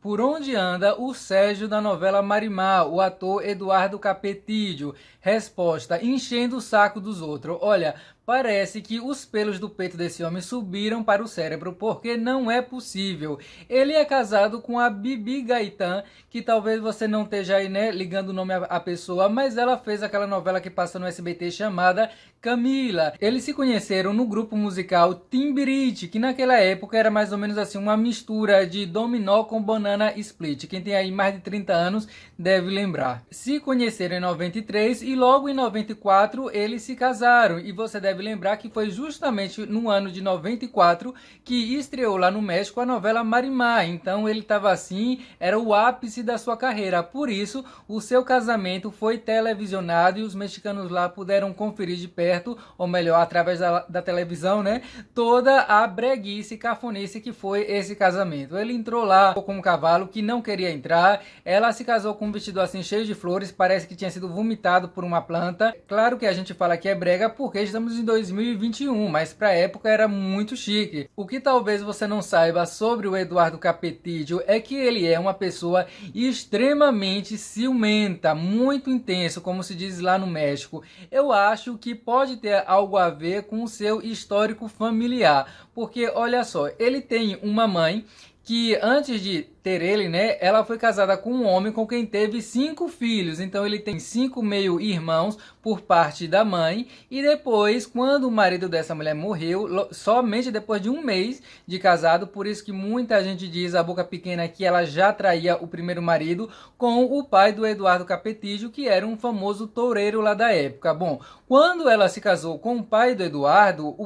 Por onde anda o Sérgio da novela Marimar, o ator Eduardo Capetillo? Resposta: enchendo o saco dos outros. Olha, parece que os pelos do peito desse homem subiram para o cérebro, porque não é possível. Ele é casado com a Bibi Gaetan, que talvez você não esteja aí, né, ligando o nome à pessoa, mas ela fez aquela novela que passa no SBT chamada Camila. Eles se conheceram no grupo musical Timbirite, que naquela época era mais ou menos assim uma mistura de Dominó com Banana Split. Quem tem aí mais de 30 anos deve lembrar. Se conheceram em 93 e logo em 94 eles se casaram. E você deve lembrar que foi justamente no ano de 94 que estreou lá no México a novela Marimar. Então ele estava assim, era o ápice da sua carreira. Por isso, o seu casamento foi televisionado e os mexicanos lá puderam conferir de perto, ou melhor, através da televisão, né? Toda a breguice, cafonice que foi esse casamento. Ele entrou lá com um cavalo que não queria entrar, ela se casou com um vestido assim cheio de flores, parece que tinha sido vomitado por uma planta. Claro que a gente fala que é brega porque estamos em 2021, mas pra época era muito chique. O que talvez você não saiba sobre o Eduardo Capetillo é que ele é uma pessoa extremamente ciumenta, muito intenso, como se diz lá no México. Eu acho que pode ter algo a ver com o seu histórico familiar, porque olha só, ele tem uma mãe que antes de ter ele, né, ela foi casada com um homem com quem teve 5 filhos. Então ele tem 5 meio-irmãos por parte da mãe. E depois, quando o marido dessa mulher morreu, somente depois de um mês de casado, por isso que muita gente diz, a boca pequena, que ela já traía o primeiro marido com o pai do Eduardo Capetillo, que era um famoso toureiro lá da época. Bom, quando ela se casou com o pai do Eduardo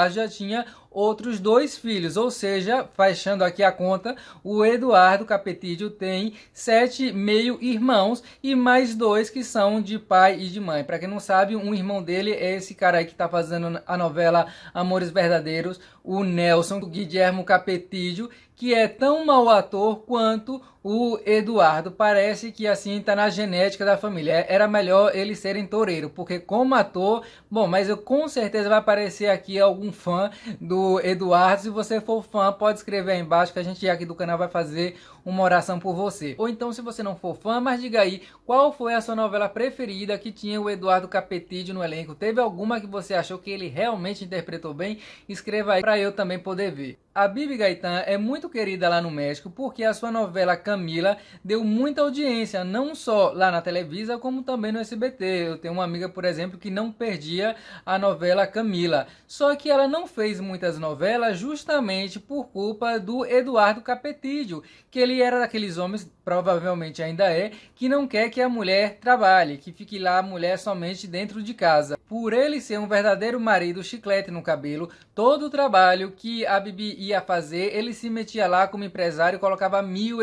já tinha outros 2 filhos, ou seja, fechando aqui a conta, o Eduardo Capetillo tem 7 meio-irmãos e mais 2 que são de pai e de mãe. Para quem não sabe, um irmão dele é esse cara aí que tá fazendo a novela Amores Verdadeiros, o Nelson Guillermo Capetillo, que é tão mau ator quanto o Eduardo. Parece que assim tá na genética da família. Era melhor eles serem toureiro, porque como ator, bom, mas eu com certeza vai aparecer aqui algum fã do Eduardo. Se você for fã, pode escrever aí embaixo que a gente aqui do canal vai fazer uma oração por você. Ou então, se você não for fã, mas diga aí qual foi a sua novela preferida que tinha o Eduardo Capetillo no elenco. Teve alguma que você achou que ele realmente interpretou bem? Escreva aí para eu também poder ver. A Bibi Gaetan é muito querida lá no México porque a sua novela Camila deu muita audiência, não só lá na Televisa, como também no SBT. Eu tenho uma amiga, por exemplo, que não perdia a novela Camila. Só que ela não fez muitas novelas justamente por culpa do Eduardo Capetillo, que ele era daqueles homens, provavelmente ainda é, que não quer que a mulher trabalhe, que fique lá a mulher somente dentro de casa. Por ele ser um verdadeiro marido chiclete no cabelo, todo o trabalho que a Bibi ia fazer, ele se metia lá como empresário e colocava 1000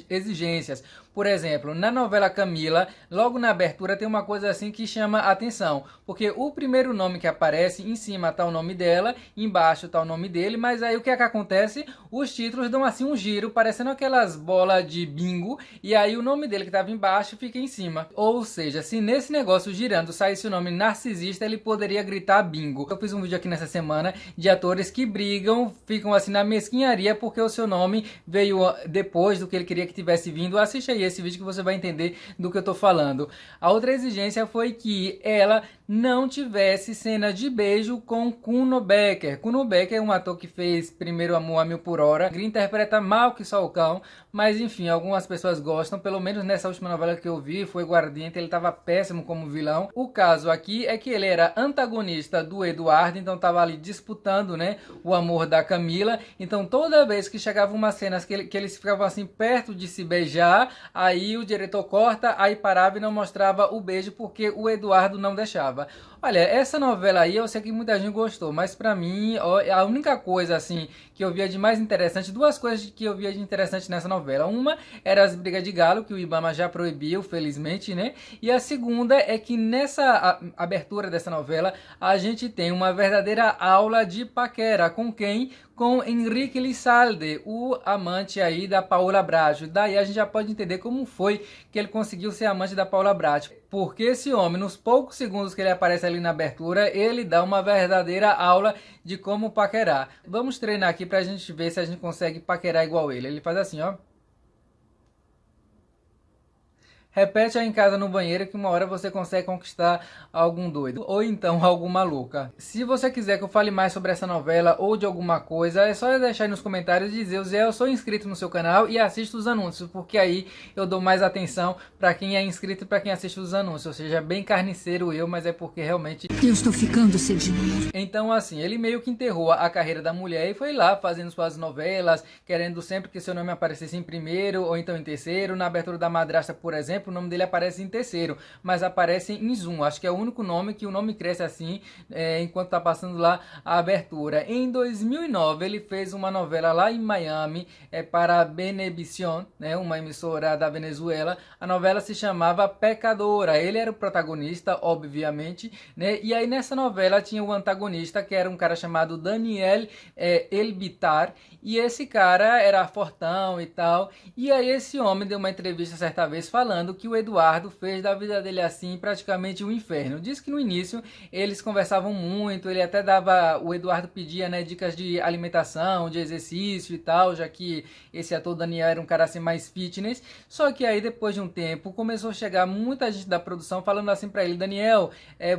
exigências. Por exemplo, na novela Camila, logo na abertura tem uma coisa assim que chama atenção, porque o primeiro nome que aparece, em cima tá o nome dela, embaixo tá o nome dele, mas aí o que é que acontece? Os títulos dão assim um giro, parecendo aquelas bolas de bingo, e aí o nome dele que estava embaixo fica em cima. Ou seja, se nesse negócio girando saísse o nome narcisista, ele poderia gritar bingo. Eu fiz um vídeo aqui nessa semana de atores que brigam, ficam assim na mesquinharia porque o seu nome veio depois do que ele queria que tivesse vindo. Assiste aí esse vídeo que você vai entender do que eu tô falando. A outra exigência foi que ela não tivesse cena de beijo com Kuno Becker. Kuno Becker é um ator que fez Primeiro Amor a Mil por Hora. Ele interpreta mal que só o cão, mas enfim, algumas pessoas gostam. Pelo menos nessa última novela que eu vi, foi Guardiente, ele estava péssimo como vilão. O caso aqui é que ele era antagonista do Eduardo, então estava ali disputando, né, o amor da Camila. Então toda vez que chegava uma cena que eles ficavam assim perto de se beijar, aí o diretor corta, aí parava e não mostrava o beijo porque o Eduardo não deixava. Olha, essa novela aí eu sei que muita gente gostou, mas pra mim a única coisa assim que eu via de mais interessante, 2 coisas que eu via de interessante nessa novela. Uma era as brigas de galo, que o Ibama já proibiu, felizmente, né? E a segunda é que nessa abertura dessa novela a gente tem uma verdadeira aula de paquera. Com quem? Com Henrique Lizalde, o amante aí da Paola Bracho. Daí a gente já pode entender como foi que ele conseguiu ser amante da Paola Bracho. Porque esse homem, nos poucos segundos que ele aparece ali na abertura, ele dá uma verdadeira aula de como paquerar. Vamos treinar aqui pra gente ver se a gente consegue paquerar igual ele. Ele faz assim, ó. Repete aí em casa no banheiro que uma hora você consegue conquistar algum doido ou então alguma louca. Se você quiser que eu fale mais sobre essa novela ou de alguma coisa, é só deixar aí nos comentários e dizer: Zé, eu sou inscrito no seu canal e assisto os anúncios, porque aí eu dou mais atenção para quem é inscrito e para quem assiste os anúncios. Ou seja, bem carniceiro eu, mas é porque realmente eu estou ficando sem dinheiro. Então assim, ele meio que enterrou a carreira da mulher e foi lá fazendo suas novelas, querendo sempre que seu nome aparecesse em primeiro ou então em terceiro. Na abertura da Madrasta, por exemplo, o nome dele aparece em terceiro, mas aparece em zoom. Acho que é o único nome que o nome cresce assim enquanto tá passando lá a abertura. Em 2009 ele fez uma novela lá em Miami para Venevisión, né, uma emissora da Venezuela. A novela se chamava Pecadora. Ele era o protagonista, obviamente, né? E aí nessa novela tinha o antagonista, que era um cara chamado Daniel Elbitar, e esse cara era fortão e tal. E aí esse homem deu uma entrevista certa vez falando que o Eduardo fez da vida dele assim praticamente um inferno. Diz que no início eles conversavam muito, ele até dava, o Eduardo pedia, né, dicas de alimentação, de exercício e tal, já que esse ator Daniel era um cara assim mais fitness. Só que aí depois de um tempo começou a chegar muita gente da produção falando assim pra ele: Daniel,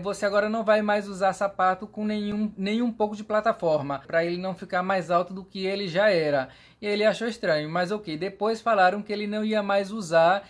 você agora não vai mais usar sapato com nenhum pouco de plataforma, pra ele não ficar mais alto do que ele já era. E ele achou estranho, mas ok. Depois falaram que ele não ia mais usar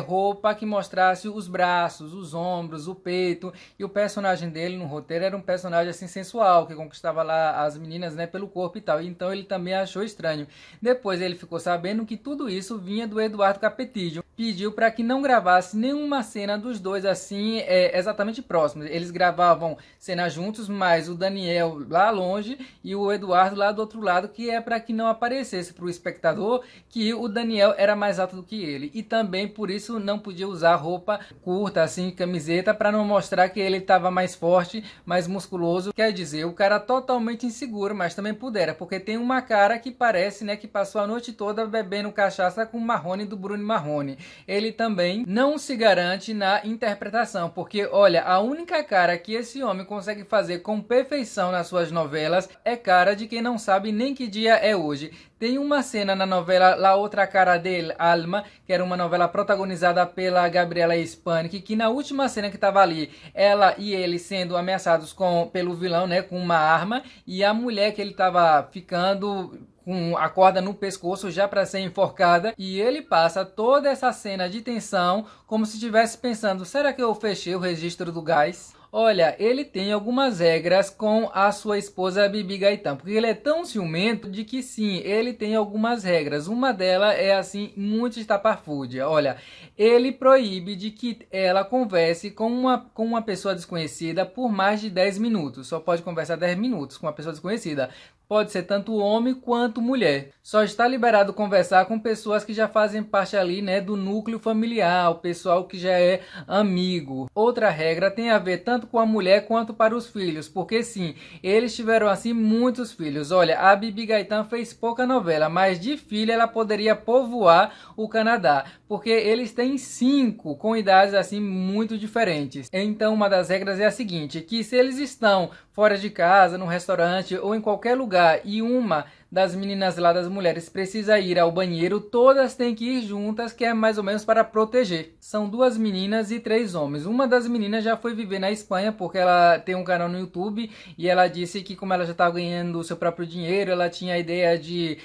roupa que mostrasse os braços, os ombros, o peito. E o personagem dele no roteiro era um personagem assim sensual, que conquistava lá as meninas, né, pelo corpo e tal. Então ele também achou estranho. Depois ele ficou sabendo que tudo isso vinha do Eduardo Capetillo. Pediu para que não gravasse nenhuma cena dos dois assim exatamente próximos. Eles gravavam cenas juntos, mas o Daniel lá longe e o Eduardo lá do outro lado, que é para que não aparecesse para o espectador que o Daniel era mais alto do que ele. E também por isso não podia usar roupa curta, assim, camiseta, para não mostrar que ele estava mais forte, mais musculoso. Quer dizer, o cara totalmente inseguro, mas também pudera, porque tem uma cara que parece, né, que passou a noite toda bebendo cachaça com o Marrone do Bruno Marrone. Ele também não se garante na interpretação, porque olha, a única cara que esse homem consegue fazer com perfeição nas suas novelas é cara de quem não sabe nem que dia é hoje. Tem uma cena na novela La Outra Cara del Alma, que era uma novela protagonizada pela Gabriela Spanik, que na última cena que tava ali, ela e ele sendo ameaçados pelo vilão, né, com uma arma, e a mulher que ele tava ficando com a corda no pescoço já para ser enforcada, e ele passa toda essa cena de tensão como se estivesse pensando: será que eu fechei o registro do gás? Olha, ele tem algumas regras com a sua esposa Bibi Gaitán, porque ele é tão ciumento de que sim, ele tem algumas regras. Uma delas é assim, muito estapafúrdia. Olha, ele proíbe de que ela converse com uma pessoa desconhecida por mais de 10 minutos. Só pode conversar 10 minutos com uma pessoa desconhecida. Pode ser tanto homem quanto mulher. Só está liberado conversar com pessoas que já fazem parte ali, né, do núcleo familiar, o pessoal que já é amigo. Outra regra tem a ver tanto com a mulher quanto para os filhos, porque sim, eles tiveram assim muitos filhos. Olha, a Bibi Gaitán fez pouca novela, mas de filha ela poderia povoar o Canadá, porque eles têm 5 com idades assim muito diferentes. Então uma das regras é a seguinte, que se eles estão fora de casa, no restaurante ou em qualquer lugar e uma das meninas lá, das mulheres, precisa ir ao banheiro, todas têm que ir juntas, que é mais ou menos para proteger. São 2 meninas e 3 homens. Uma das meninas já foi viver na Espanha, porque ela tem um canal no YouTube, e ela disse que como ela já estava ganhando o seu próprio dinheiro, ela tinha a ideia de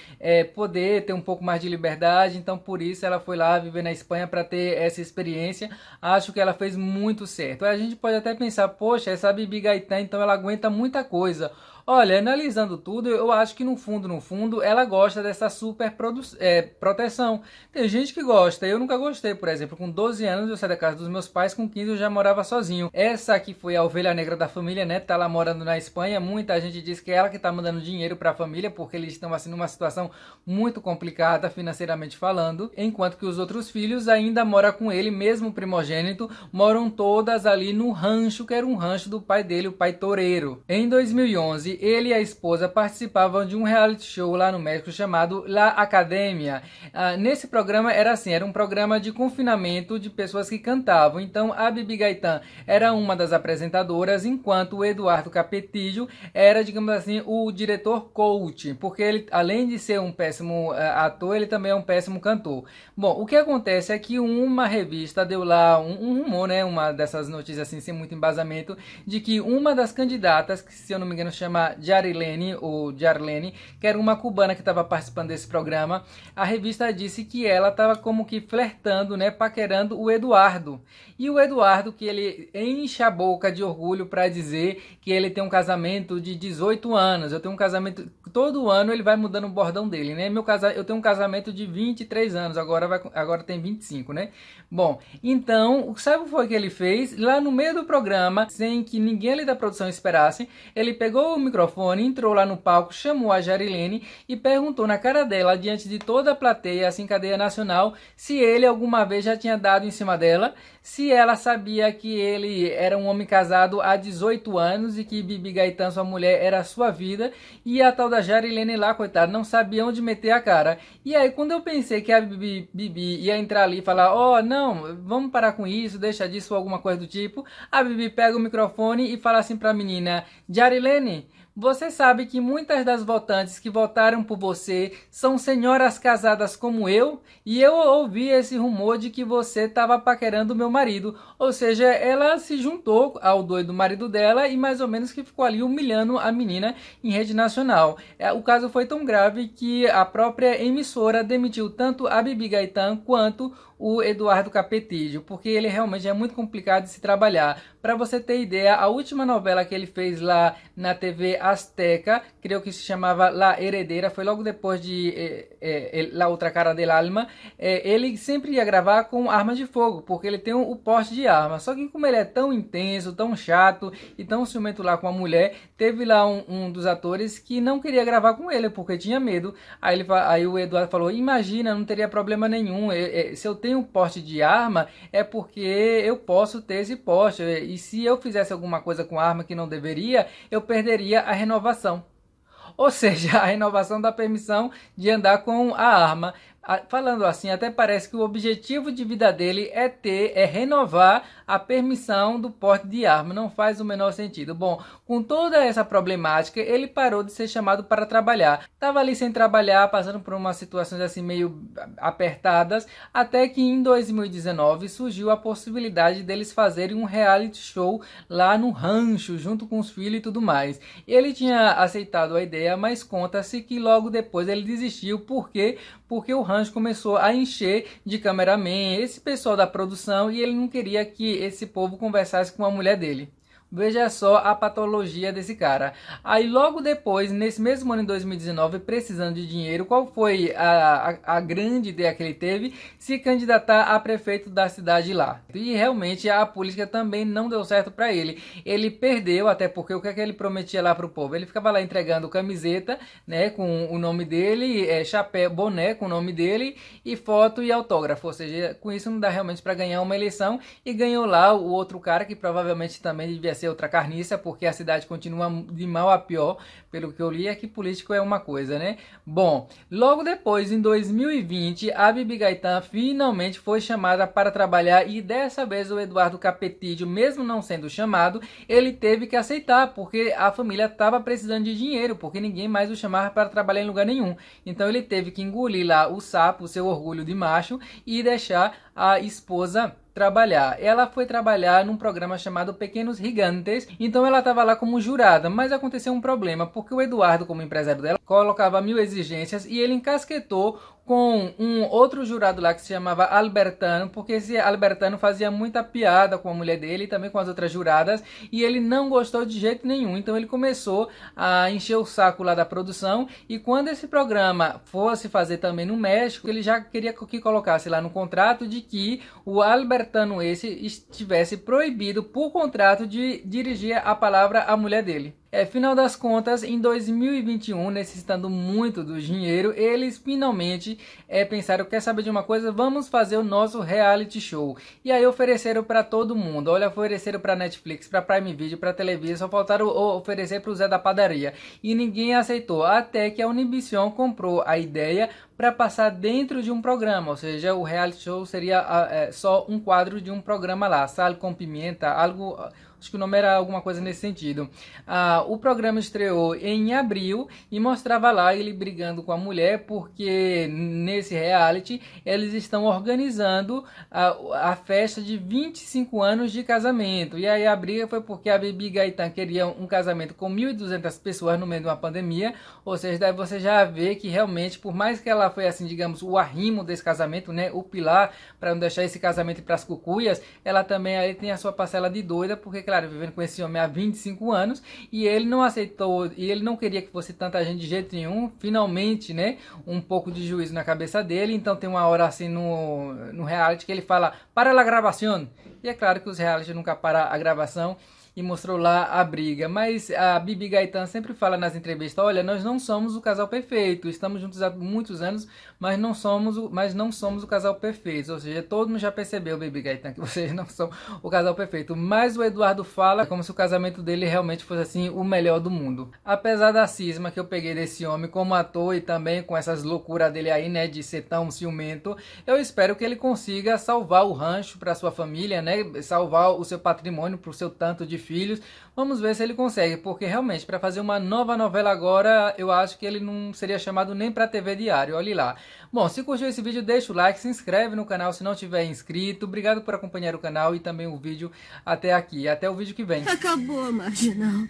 poder ter um pouco mais de liberdade, então por isso ela foi lá viver na Espanha para ter essa experiência. Acho que ela fez muito certo. A gente pode até pensar: poxa, essa Bibi Gaitán, então ela aguenta muita coisa. Olha, analisando tudo, eu acho que no fundo, ela gosta dessa super proteção. Tem gente que gosta, eu nunca gostei. Por exemplo, com 12 anos eu saí da casa dos meus pais, com 15 eu já morava sozinho. Essa aqui foi a ovelha negra da família, né? Tá lá morando na Espanha. Muita gente diz que é ela que tá mandando dinheiro pra família, porque eles estão assim numa situação muito complicada financeiramente falando. Enquanto que os outros filhos ainda moram com ele, mesmo o primogênito, moram todas ali no rancho, que era um rancho do pai dele, o pai toureiro. Em 2011, ele e a esposa participavam de um reality show lá no México chamado La Academia. Nesse programa era assim, era um programa de confinamento de pessoas que cantavam. Então a Bibi Gaitán era uma das apresentadoras, enquanto o Eduardo Capetillo era, digamos assim, o diretor coach, porque ele, além de ser um péssimo ator, ele também é um péssimo cantor. Bom, o que acontece é que uma revista deu lá um rumor, né, uma dessas notícias assim, sem muito embasamento, de que uma das candidatas, que se eu não me engano chama Jarilene, ou Jarlene, que era uma cubana que estava participando desse programa, a revista disse que ela estava como que flertando, né, paquerando o Eduardo. E o Eduardo, que ele enche a boca de orgulho para dizer que ele tem um casamento de 18 anos. Eu tenho um casamento, todo ano ele vai mudando o bordão dele, né? Eu tenho um casamento de 23 anos, agora tem 25, né? Bom, então, sabe o que foi que ele fez? Lá no meio do programa, sem que ninguém ali da produção esperasse, ele pegou o microfone, entrou lá no palco, chamou a Jarilene e perguntou na cara dela, diante de toda a plateia, assim, cadeia nacional, se ele alguma vez já tinha dado em cima dela, se ela sabia que ele era um homem casado há 18 anos e que Bibi Gaitán, sua mulher, era a sua vida, e a tal da Jarilene lá, coitada, não sabia onde meter a cara. E aí, quando eu pensei que a Bibi ia entrar ali e falar, não, vamos parar com isso, deixa disso ou alguma coisa do tipo, a Bibi pega o microfone e fala assim pra menina, Jarilene, você sabe que muitas das votantes que votaram por você são senhoras casadas como eu, e eu ouvi esse rumor de que você estava paquerando meu marido. Ou seja, ela se juntou ao doido marido dela e mais ou menos que ficou ali humilhando a menina em rede nacional. O caso foi tão grave que a própria emissora demitiu tanto a Bibi Gaitán quanto o Eduardo Capetillo, porque ele realmente é muito complicado de se trabalhar. Para você ter ideia, a última novela que ele fez lá na TV Azteca, creio que se chamava La Heredera, foi logo depois de La Outra Cara del Alma. Ele sempre ia gravar com armas de fogo, porque ele tem o porte de arma. Só que como ele é tão intenso, tão chato e tão ciumento lá com a mulher, teve lá um dos atores que não queria gravar com ele, porque tinha medo. Aí o Eduardo falou, imagina, não teria problema nenhum, se eu tenho porte de arma, é porque eu posso ter esse porte, e se eu fizesse alguma coisa com arma que não deveria, eu perderia a renovação. Ou seja, a renovação da permissão de andar com a arma. Falando assim, até parece que o objetivo de vida dele é renovar a permissão do porte de arma. Não faz o menor sentido. Bom, com toda essa problemática, ele parou de ser chamado para trabalhar. Estava ali sem trabalhar, passando por umas situações assim meio apertadas, até que em 2019 surgiu a possibilidade deles fazerem um reality show lá no rancho, junto com os filhos e tudo mais. Ele tinha aceitado a ideia, mas conta-se que logo depois ele desistiu. Por quê? Porque o rancho começou a encher de cameraman, esse pessoal da produção, e ele não queria que esse povo conversasse com a mulher dele. Veja só a patologia desse cara. Aí logo depois, nesse mesmo ano em 2019, precisando de dinheiro, qual foi a grande ideia que ele teve? Se candidatar a prefeito da cidade lá. E realmente a política também não deu certo para ele. Ele perdeu, até porque o que é que ele prometia lá pro povo? Ele ficava lá entregando camiseta, né, com o nome dele, chapéu, boné com o nome dele e foto e autógrafo. Ou seja, com isso não dá realmente para ganhar uma eleição, e ganhou lá o outro cara que provavelmente também devia ser outra carniça, porque a cidade continua de mal a pior, pelo que eu li, é que político é uma coisa, né? Bom, logo depois, em 2020, a Bibi Gaitán finalmente foi chamada para trabalhar, e dessa vez o Eduardo Capetillo, mesmo não sendo chamado, ele teve que aceitar, porque a família estava precisando de dinheiro, porque ninguém mais o chamava para trabalhar em lugar nenhum. Então ele teve que engolir lá o sapo, o seu orgulho de macho, e deixar a esposa trabalhar. Ela foi trabalhar num programa chamado Pequenos Gigantes, então ela estava lá como jurada, mas aconteceu um problema, porque o Eduardo, como empresário dela, colocava 1000 exigências e ele encasquetou com um outro jurado lá que se chamava Albertano, porque esse Albertano fazia muita piada com a mulher dele e também com as outras juradas, e ele não gostou de jeito nenhum. Então ele começou a encher o saco lá da produção, e quando esse programa fosse fazer também no México, ele já queria que colocasse lá no contrato de que o Albertano esse estivesse proibido por contrato de dirigir a palavra à mulher dele. Final das contas, em 2021, necessitando muito do dinheiro, eles finalmente pensaram, quer saber de uma coisa? Vamos fazer o nosso reality show. E aí ofereceram para todo mundo. Olha, ofereceram para Netflix, para Prime Video, para televisão, só faltaram oferecer para o Zé da padaria. E ninguém aceitou, até que a Univision comprou a ideia para passar dentro de um programa, ou seja, o reality show seria só um quadro de um programa lá, Sal com Pimenta, algo, acho que o nome era alguma coisa nesse sentido. O programa estreou em abril e mostrava lá ele brigando com a mulher, porque nesse reality eles estão organizando a festa de 25 anos de casamento, e aí a briga foi porque a Bibi Gaetan queria um casamento com 1.200 pessoas no meio de uma pandemia, ou seja, daí você já vê que realmente, por mais que ela foi assim, digamos, o arrimo desse casamento, né, o pilar para não deixar esse casamento para as cucuias, ela também aí tem a sua parcela de doida, porque claro, vivendo com esse homem há 25 anos, e ele não aceitou, e ele não queria que fosse tanta gente de jeito nenhum, finalmente, né, um pouco de juízo na cabeça dele, então tem uma hora assim no reality que ele fala, para a gravação, e é claro que os reality nunca param a gravação, e mostrou lá a briga, mas a Bibi Gaetan sempre fala nas entrevistas, olha, nós não somos o casal perfeito, estamos juntos há muitos anos, mas não somos o casal perfeito, ou seja, todo mundo já percebeu, Bibi Gaetan, que vocês não são o casal perfeito, mas o Eduardo fala como se o casamento dele realmente fosse assim, o melhor do mundo. Apesar da cisma que eu peguei desse homem como ator e também com essas loucuras dele aí, né, de ser tão ciumento, eu espero que ele consiga salvar o rancho para sua família, né, salvar o seu patrimônio para o seu tanto de filhos. Vamos ver se ele consegue, porque realmente para fazer uma nova novela agora, eu acho que ele não seria chamado nem para TV Diário, olhe lá. Bom, se curtiu esse vídeo, deixa o like, se inscreve no canal se não tiver inscrito. Obrigado por acompanhar o canal e também o vídeo até aqui. Até o vídeo que vem. Acabou, Marginal.